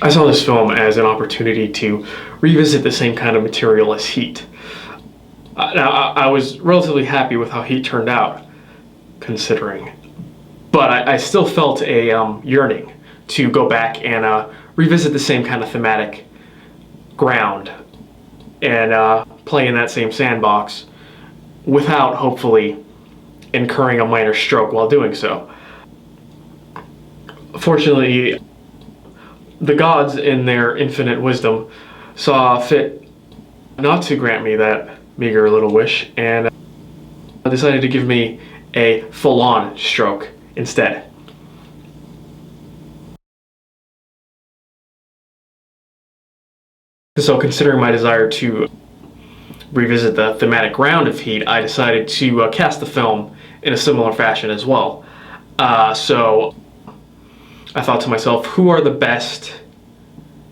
I saw this film as an opportunity to revisit the same kind of material as Heat. Now, I was relatively happy with how Heat turned out, considering. But I still felt a yearning to go back and revisit the same kind of thematic ground and play in that same sandbox without, hopefully, incurring a minor stroke while doing so. Fortunately, the gods, in their infinite wisdom, saw fit not to grant me that meager little wish and decided to give me a full-on stroke instead. So, considering my desire to revisit the thematic ground of Heat, I decided to cast the film in a similar fashion as well. So I thought to myself, who are the best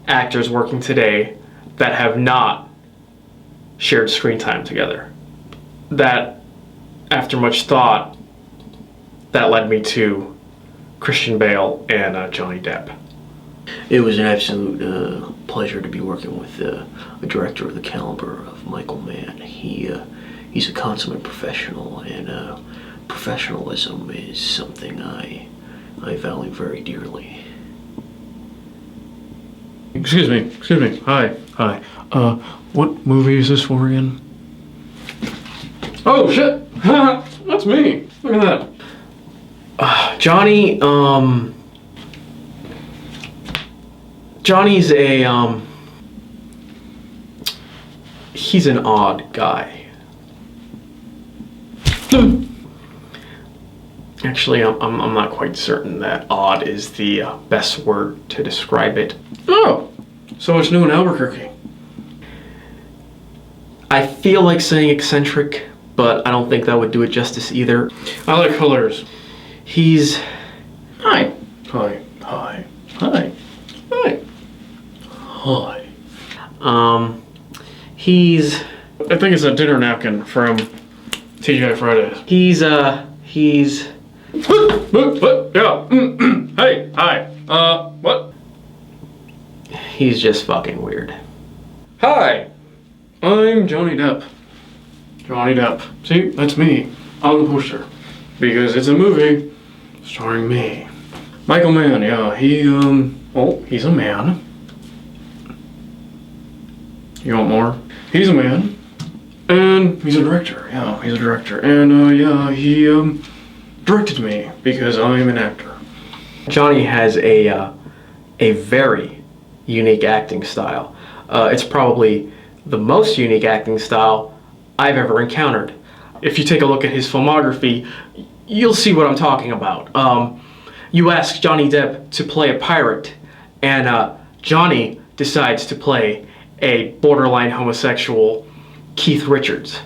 actors working today that have not shared screen time together? That, after much thought, that led me to Christian Bale and Johnny Depp. It was an absolute pleasure to be working with a director of the caliber of Michael Mann. He's a consummate professional, and professionalism is something I value very dearly. Excuse me. Hi. What movie is this for again? Oh shit! That's me. Look at that. Johnny's he's an odd guy. Actually, I'm not quite certain that odd is the best word to describe it. Oh, so it's new in Albuquerque. I feel like saying eccentric, but I don't think that would do it justice either. I like colors. He's... Hi. He's... I think it's a dinner napkin from TGI Fridays. He's... What? Yeah. Hey, hi. What? He's just fucking weird. Hi, I'm Johnny Depp. Johnny Depp. See, that's me on the poster. Because it's a movie starring me. Michael Mann, yeah, he's a man. You want more? He's a man. And he's a director. Yeah, he's a director. And, yeah, he, directed me because I'm an actor. Johnny has a very unique acting style. It's probably the most unique acting style I've ever encountered. If you take a look at his filmography, you'll see what I'm talking about. You ask Johnny Depp to play a pirate, and Johnny decides to play a borderline homosexual Keith Richards.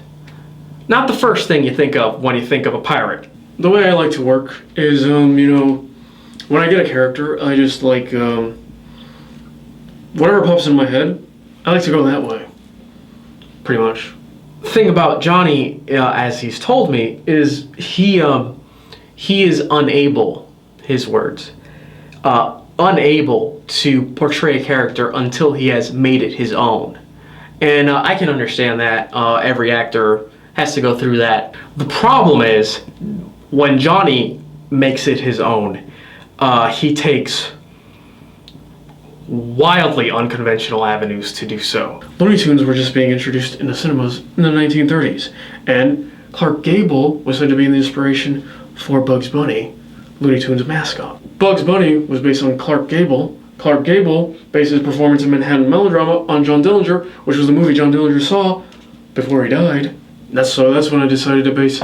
Not the first thing you think of when you think of a pirate. The way I like to work is, when I get a character, I just like, whatever pops in my head, I like to go that way. Pretty much. The thing about Johnny, as he's told me, is he is unable, his words, unable to portray a character until he has made it his own. And I can understand that. Every actor has to go through that. The problem is, when Johnny makes it his own, he takes wildly unconventional avenues to do so. Looney Tunes were just being introduced in the cinemas in the 1930s, and Clark Gable was said to be the inspiration for Bugs Bunny, Looney Tunes mascot. Bugs Bunny was based on Clark Gable. Clark Gable based his performance in Manhattan Melodrama on John Dillinger, which was the movie John Dillinger saw before he died. That's when I decided to base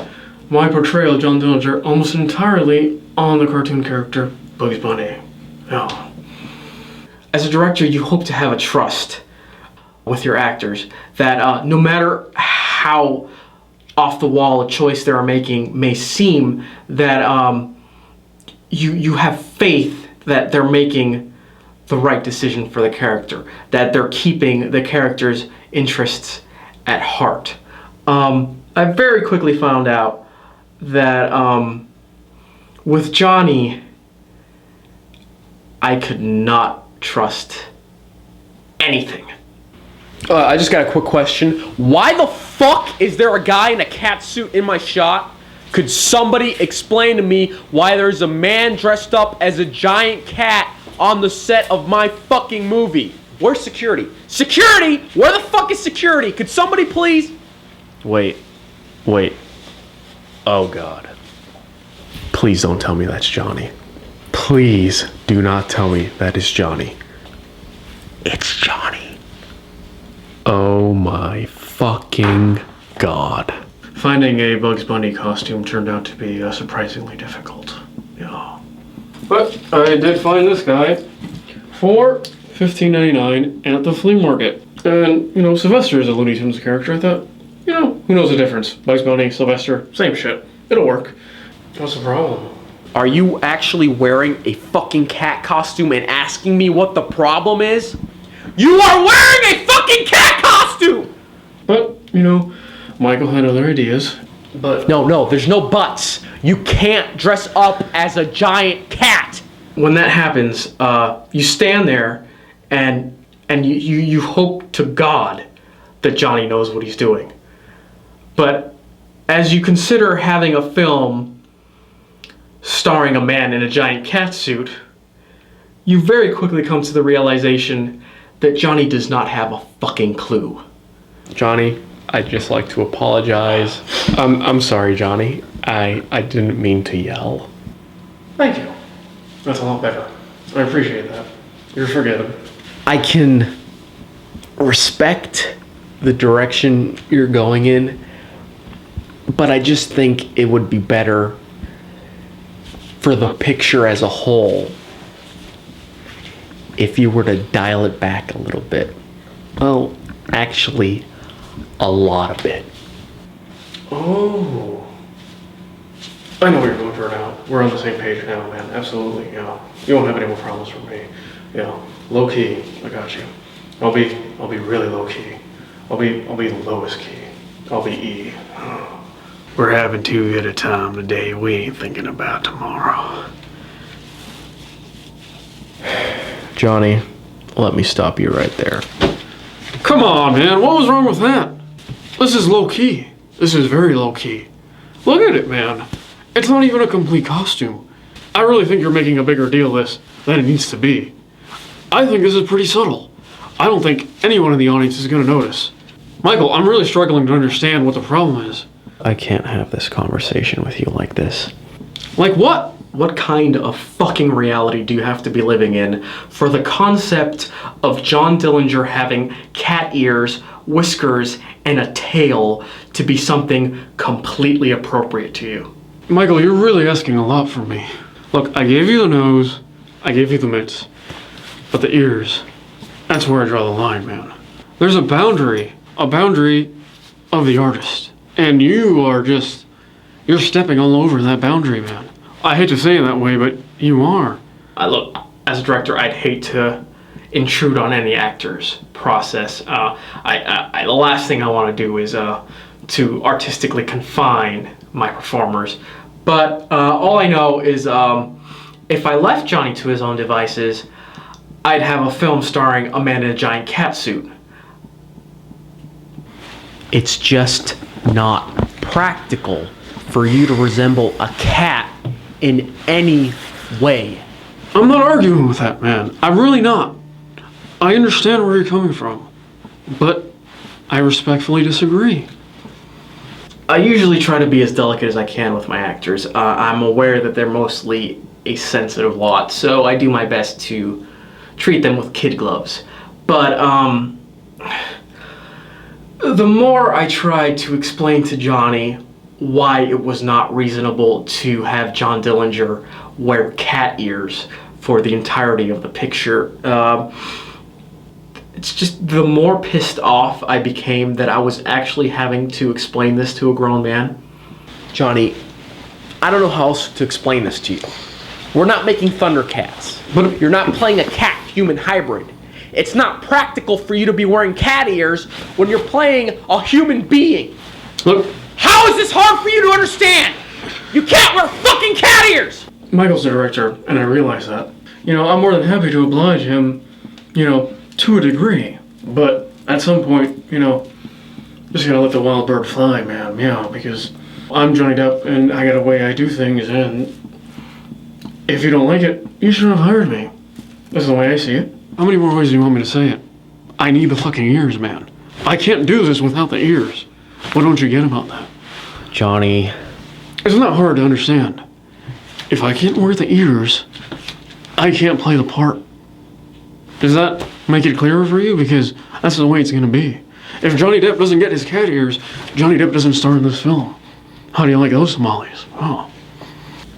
my portrayal of John Dillinger almost entirely on the cartoon character Bugs Bunny. Yeah. As a director, you hope to have a trust with your actors that no matter how off the wall a choice they're making may seem, that you have faith that they're making the right decision for the character, that they're keeping the character's interests at heart. I very quickly found out that with Johnny, I could not trust anything. I just got a quick question. Why the fuck is there a guy in a cat suit in my shot? Could somebody explain to me why there's a man dressed up as a giant cat on the set of my fucking movie? Where's security? Security? Where the fuck is security? Could somebody please? Wait. Oh God. Please don't tell me that's Johnny. Please do not tell me that is Johnny. It's Johnny. Oh my fucking God. Finding a Bugs Bunny costume turned out to be surprisingly difficult. Yeah. But I did find this guy for $15.99 at the flea market. And, Sylvester is a Looney Tunes character. I thought, who knows the difference? Bugs Bunny, Sylvester, same shit. It'll work. What's the problem? Are you actually wearing a fucking cat costume and asking me what the problem is? You are wearing a fucking cat costume! But, Michael had other ideas. But No, there's no buts. You can't dress up as a giant cat. When that happens, you stand there and you hope to God that Johnny knows what he's doing. But as you consider having a film starring a man in a giant cat suit, you very quickly come to the realization that Johnny does not have a fucking clue. Johnny, I'd just like to apologize. I'm sorry, Johnny. I didn't mean to yell. thank you. That's a lot better. I appreciate that. You're forgiven. I can respect the direction you're going in, but I just think it would be better for the picture as a whole if you were to dial it back a little bit. Well, actually, a lot of it. Oh. I know what you're going for now. We're on the same page now, man. Absolutely, yeah. You won't have any more problems from me. Yeah. Low key, I got you. I'll be really low key. I'll be the lowest key. I'll be E. We're having too good a time today. We ain't thinking about tomorrow. Johnny, let me stop you right there. Come on, man. What was wrong with that? This is low key. This is very low key. Look at it, man. It's not even a complete costume. I really think you're making a bigger deal of this than it needs to be. I think this is pretty subtle. I don't think anyone in the audience is going to notice. Michael, I'm really struggling to understand what the problem is. I can't have this conversation with you like this. Like what? What kind of fucking reality do you have to be living in for the concept of John Dillinger having cat ears, whiskers, and a tail to be something completely appropriate to you? Michael, you're really asking a lot from me. Look, I gave you the nose, I gave you the mitts, but the ears, that's where I draw the line, man. There's a boundary of the artist. And you're stepping all over that boundary, man. I hate to say it that way, but you are. Look, as a director, I'd hate to intrude on any actor's process. The last thing I want to do is to artistically confine my performers. But all I know is if I left Johnny to his own devices, I'd have a film starring a man in a giant cat suit. It's just not practical for you to resemble a cat in any way. I'm not arguing with that, man. I'm really not. I understand where you're coming from, but I respectfully disagree. I usually try to be as delicate as I can with my actors. I'm aware that they're mostly a sensitive lot, so I do my best to treat them with kid gloves. But the more I tried to explain to Johnny why it was not reasonable to have John Dillinger wear cat ears for the entirety of the picture, it's just the more pissed off I became that I was actually having to explain this to a grown man. Johnny, I don't know how else to explain this to you. We're not making Thundercats. But You're not playing a cat-human hybrid. It's not practical for you to be wearing cat ears when you're playing a human being. look, How is this hard for you to understand? You can't wear fucking cat ears! Michael's the director, and I realize that. I'm more than happy to oblige him to a degree. But at some point, just gotta let the wild bird fly, man. Because I'm Johnny Depp and I got a way I do things, and if you don't like it, you shouldn't have hired me. That's the way I see it. How many more ways do you want me to say it? I need the fucking ears, man. I can't do this without the ears. What don't you get about that? Johnny. It's not hard to understand. If I can't wear the ears, I can't play the part. Does that make it clearer for you? Because that's the way it's gonna be. If Johnny Depp doesn't get his cat ears, Johnny Depp doesn't star in this film. How do you like those tamales? Oh.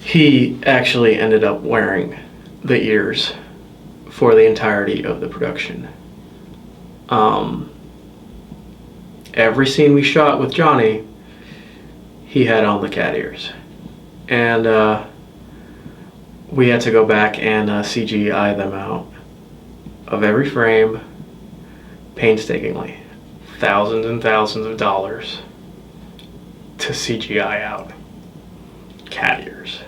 He actually ended up wearing the ears for the entirety of the production. Every scene we shot with Johnny, he had on the cat ears. And we had to go back and CGI them out of every frame painstakingly. Thousands and thousands of dollars to CGI out cat ears.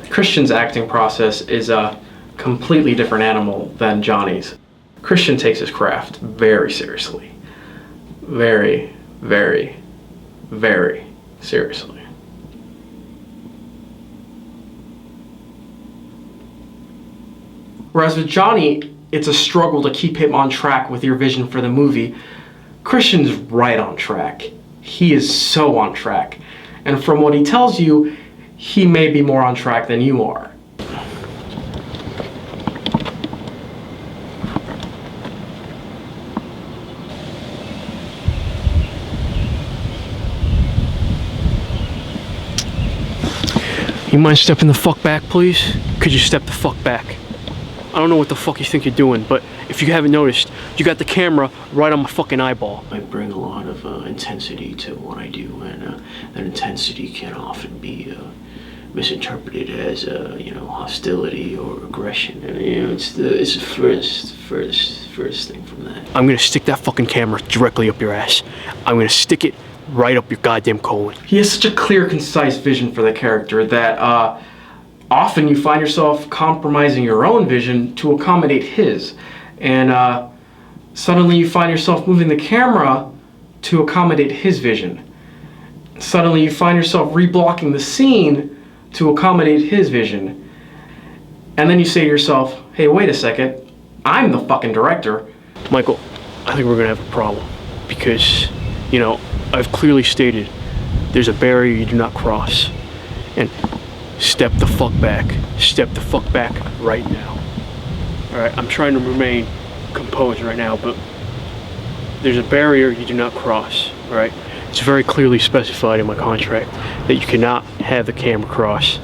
Christian's acting process is a completely different animal than Johnny's. Christian takes his craft very seriously. Very, very, very seriously. Whereas with Johnny, it's a struggle to keep him on track with your vision for the movie. Christian's right on track. He is so on track. And from what he tells you, he may be more on track than you are. You mind stepping the fuck back, please? Could you step the fuck back? I don't know what the fuck you think you're doing, but if you haven't noticed, you got the camera right on my fucking eyeball. I bring a lot of intensity to what I do, and that intensity can often be misinterpreted as hostility or aggression, and it's the first thing from that. I'm gonna stick that fucking camera directly up your ass. I'm gonna stick it right up your goddamn colon. He has such a clear, concise vision for the character that often you find yourself compromising your own vision to accommodate his, and suddenly you find yourself moving the camera to accommodate his vision. Suddenly you find yourself reblocking the scene to accommodate his vision. And then you say to yourself, hey, wait a second, I'm the fucking director. Michael, I think we're gonna have a problem because, I've clearly stated there's a barrier you do not cross. And step the fuck back. Step the fuck back right now. Alright, I'm trying to remain composed right now, but there's a barrier you do not cross, alright? It's very clearly specified in my contract that you cannot have the camera cross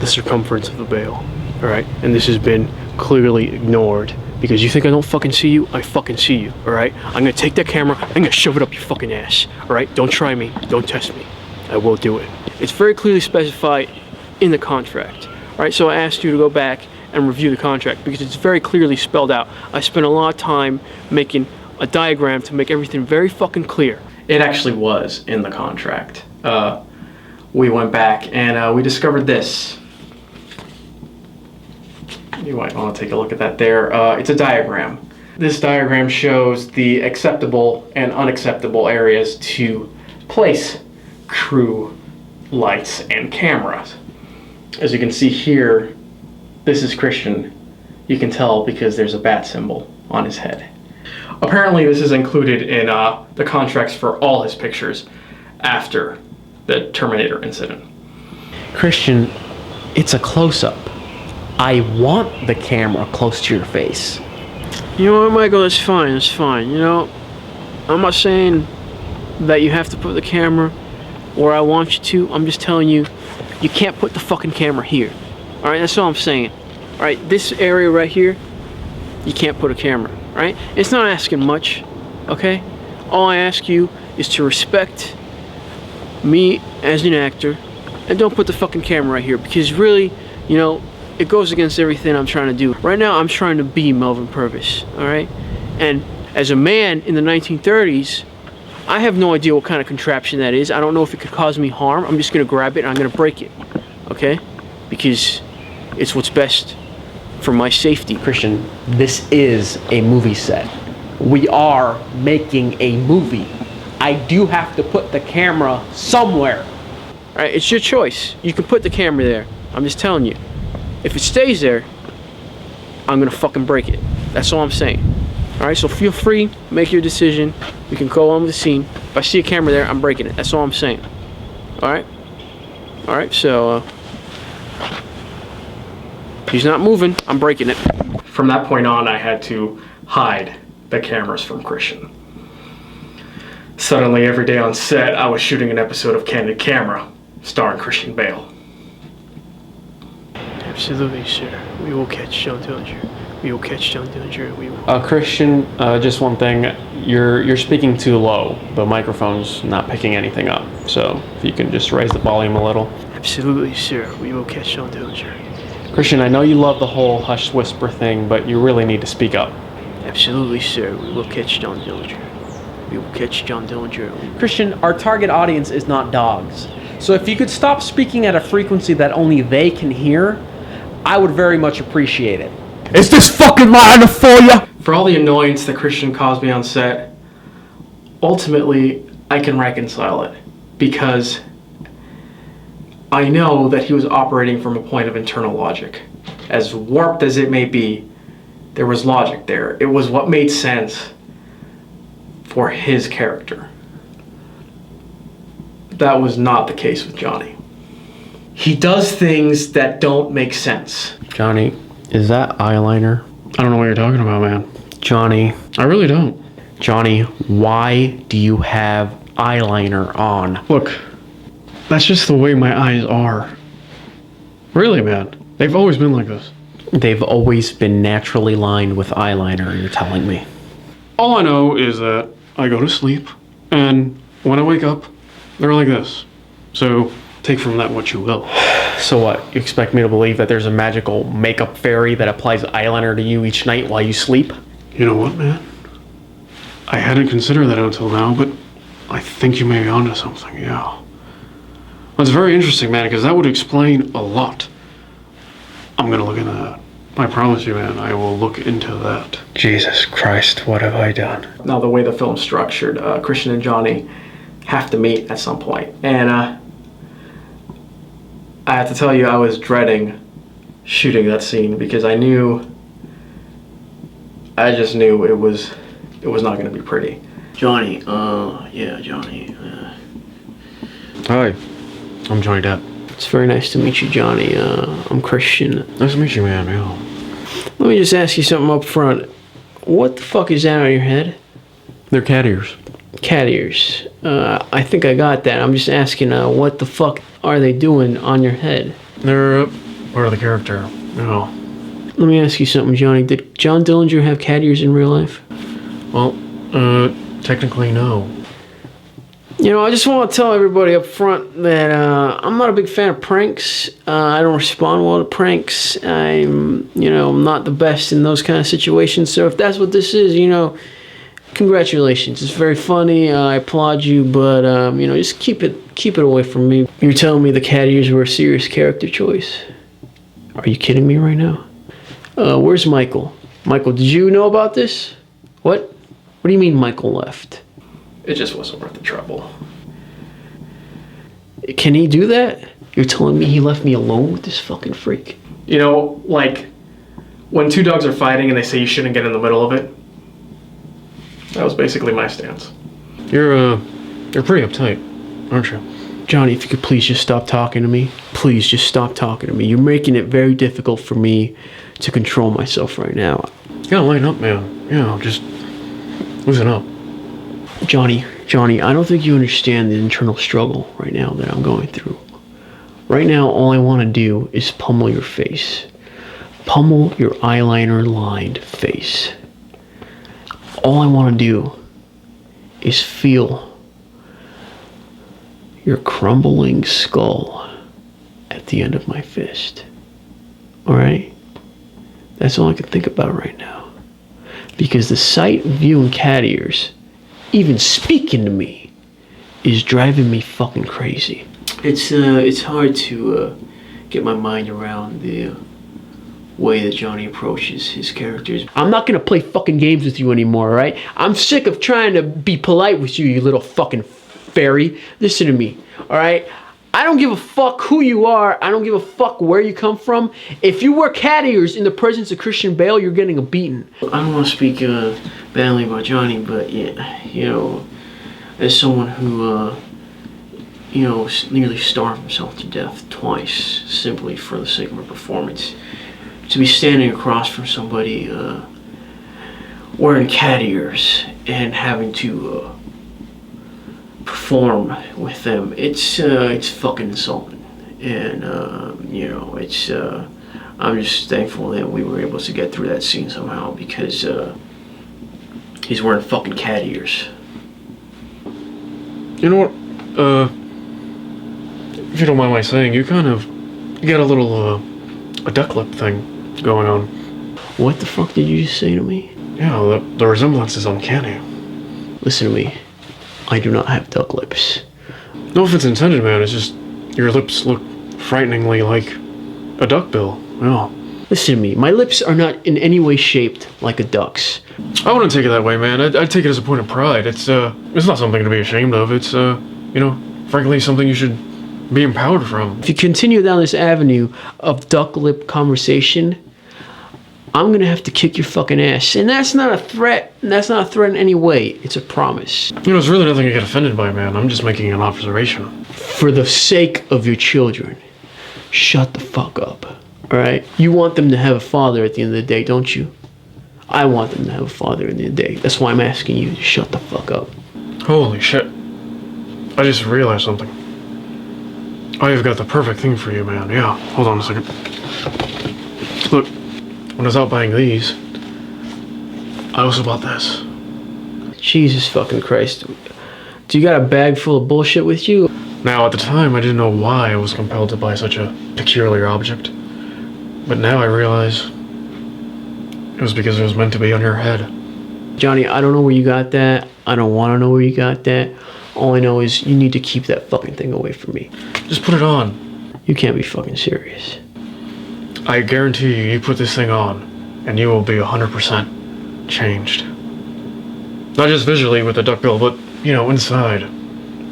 the circumference of the bale, alright? And this has been clearly ignored because you think I don't fucking see you? I fucking see you, alright? I'm gonna take that camera, I'm gonna shove it up your fucking ass, alright? Don't try me, don't test me. I will do it. It's very clearly specified in the contract, alright? So I asked you to go back and review the contract because it's very clearly spelled out. I spent a lot of time making a diagram to make everything very fucking clear. It actually was in the contract. We went back and we discovered this. You might want to take a look at that there. It's a diagram. This diagram shows the acceptable and unacceptable areas to place crew lights and cameras. As you can see here, this is Christian. You can tell because there's a bat symbol on his head. Apparently this is included in the contracts for all his pictures after the Terminator incident. Christian, it's a close-up. I want the camera close to your face. You know what, Michael, that's fine, that's fine. I'm not saying that you have to put the camera where I want you to. I'm just telling you, you can't put the fucking camera here. Alright, that's all I'm saying. Alright, this area right here, you can't put a camera. Alright? It's not asking much, okay? All I ask you is to respect me as an actor and don't put the fucking camera right here because really, it goes against everything I'm trying to do. Right now, I'm trying to be Melvin Purvis, alright? And as a man in the 1930s, I have no idea what kind of contraption that is. I don't know if it could cause me harm. I'm just gonna grab it and I'm gonna break it, okay? because it's what's best for my safety. Christian, this is a movie set. We are making a movie. I do have to put the camera somewhere. All right, it's your choice. You can put the camera there. I'm just telling you. If it stays there, I'm gonna fucking break it. That's all I'm saying. All right, so feel free, make your decision. We can go on with the scene. If I see a camera there, I'm breaking it. That's all I'm saying. All right? All right, so he's not moving. I'm breaking it. From that point on, I had to hide the cameras from Christian. Suddenly, every day on set, I was shooting an episode of Candid Camera, starring Christian Bale. Absolutely, sir. We will catch John Dillinger. We will catch John Dillinger. We will. Christian, just one thing. You're speaking too low. The microphone's not picking anything up. So if you can just raise the volume a little. Absolutely, sir. We will catch John Dillinger. Christian, I know you love the whole hush whisper thing, but you really need to speak up. Absolutely, sir. We will catch John Dillinger. We will catch John Dillinger. Christian, our target audience is not dogs. So if you could stop speaking at a frequency that only they can hear, I would very much appreciate it. Is this fucking line for you? For all the annoyance that Christian caused me on set, ultimately, I can reconcile it. Because I know that he was operating from a point of internal logic. As warped as it may be, there was logic there. It was what made sense for his character. That was not the case with Johnny. He does things that don't make sense. Johnny, is that eyeliner? I don't know what you're talking about, man. Johnny, I really don't. Johnny, why do you have eyeliner on? Look, that's just the way my eyes are. Really, man. They've always been like this. They've always been naturally lined with eyeliner, you're telling me. All I know is that I go to sleep, and when I wake up, they're like this. So take from that what you will. So what, you expect me to believe that there's a magical makeup fairy that applies eyeliner to you each night while you sleep? You know what, man? I hadn't considered that until now, but I think you may be onto something, yeah. That's very interesting, man, because that would explain a lot. I'm gonna look into that. I promise you, man, I will look into that. Jesus Christ, what have I done? Now, the way the film's structured, Christian and Johnny have to meet at some point. And I have to tell you, I was dreading shooting that scene because I just knew it was not gonna be pretty. Johnny, yeah, Johnny. Hi, I'm Johnny Depp. It's very nice to meet you, Johnny. I'm Christian. Nice to meet you, man. Yeah. Let me just ask you something up front. What the fuck is that on your head? They're cat ears. Cat ears. I think I got that. I'm just asking, what the fuck are they doing on your head? They're part of the character. Yeah. Let me ask you something, Johnny. Did John Dillinger have cat ears in real life? Well, technically no. You know, I just want to tell everybody up front that I'm not a big fan of pranks. I don't respond well to pranks. I'm not the best in those kind of situations. So if that's what this is, congratulations. It's very funny. I applaud you, but just keep it away from me. You're telling me the cat ears were a serious character choice? Are you kidding me right now? Where's Michael? Michael, did you know about this? What? What do you mean Michael left? It just wasn't worth the trouble. Can he do that? You're telling me he left me alone with this fucking freak? You know, like when two dogs are fighting and they say you shouldn't get in the middle of it. That was basically my stance. You're pretty uptight, aren't you? Johnny, if you could please just stop talking to me. Please just stop talking to me. You're making it very difficult for me to control myself right now. You gotta lighten up, man. Just loosen up. Johnny, I don't think you understand the internal struggle right now that I'm going through. Right now, all I want to do is pummel your face. Pummel your eyeliner-lined face. All I want to do is feel your crumbling skull at the end of my fist. Alright? That's all I can think about right now. Because the sight of you and cat ears, even speaking to me, is driving me fucking crazy. It's hard to get get my mind around the way that Johnny approaches his characters. I'm not gonna play fucking games with you anymore, alright? I'm sick of trying to be polite with you, you little fucking fairy. Listen to me, alright? I don't give a fuck who you are. I don't give a fuck where you come from. If you wear cat ears in the presence of Christian Bale, you're getting a beating. I don't want to speak badly about Johnny, but yeah, you know, as someone who, you know, nearly starved himself to death twice simply for the sake of a performance, to be standing across from somebody wearing cat ears and having to perform with them, it's fucking insulting. And you know, it's I'm just thankful that we were able to get through that scene somehow, because he's wearing fucking cat ears. You know what? If you don't mind my saying, you got a little a duck lip thing going on. What the fuck did you just say to me? Yeah, the resemblance is uncanny. Listen to me. I do not have duck lips. No offense intended, man. It's just your lips look frighteningly like a duckbill. Yeah. Listen to me. My lips are not in any way shaped like a duck's. I wouldn't take it that way, man. I'd take it as a point of pride. It's not something to be ashamed of. It's you know, frankly, something you should be empowered from. If you continue down this avenue of duck lip conversation, I'm gonna have to kick your fucking ass. And that's not a threat. That's not a threat in any way. It's a promise. You know, there's really nothing to get offended by, man. I'm just making an observation. For the sake of your children, shut the fuck up. Alright? You want them to have a father at the end of the day, don't you? I want them to have a father at the end of the day. That's why I'm asking you to shut the fuck up. Holy shit. I just realized something. I've got the perfect thing for you, man. Yeah, hold on a second. Look, when I was out buying these, I also bought this. Jesus fucking Christ. Do you got a bag full of bullshit with you? Now, at the time, I didn't know why I was compelled to buy such a peculiar object. But now I realize it was because it was meant to be on your head. Johnny, I don't know where you got that. I don't want to know where you got that. All I know is you need to keep that fucking thing away from me. Just put it on. You can't be fucking serious. I guarantee you put this thing on, and you will be 100% changed. Not just visually with the duckbill, but, you know, inside.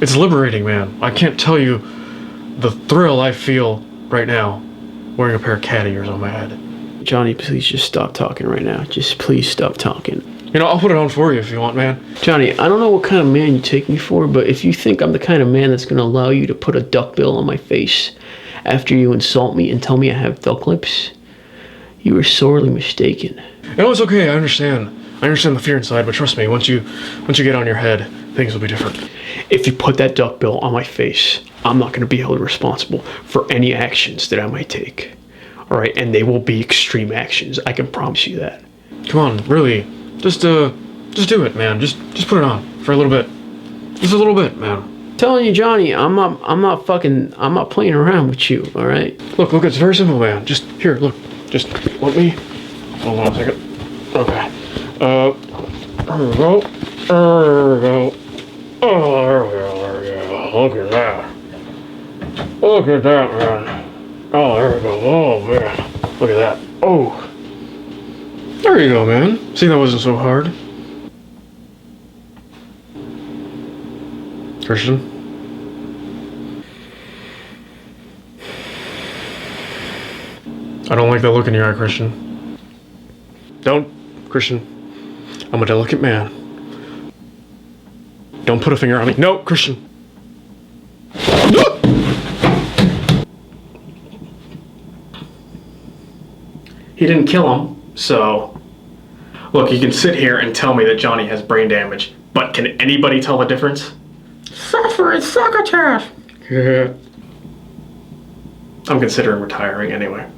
It's liberating, man. I can't tell you the thrill I feel right now wearing a pair of cat ears on my head. Johnny, please just stop talking right now. Just please stop talking. You know, I'll put it on for you if you want, man. Johnny, I don't know what kind of man you take me for, but if you think I'm the kind of man that's going to allow you to put a duckbill on my face after you insult me and tell me I have duck lips, you are sorely mistaken. No, it's okay. I understand. I understand the fear inside, but trust me, once you get on your head, things will be different. If you put that duckbill on my face, I'm not going to be held responsible for any actions that I might take. All right, and they will be extreme actions. I can promise you that. Come on, really. Just do it, man. Just put it on for a little bit. Just a little bit, man. I'm telling you, Johnny, I'm not playing around with you, all right? Look, it's very simple, man. Just here, look. Just let me. Hold on a second. Okay. There we go. There we go. Oh, there we go. Look at that. Look at that, man. Oh, there we go. Oh, man. Look at that. Oh. There you go, man. See, that wasn't so hard. Christian? I don't like that look in your eye, Christian. Don't, Christian. I'm a delicate man. Don't put a finger on me. No, Christian. He didn't kill him, so... Look, you can sit here and tell me that Johnny has brain damage, but can anybody tell the difference? Suffering succotash! Yeah. I'm considering retiring anyway.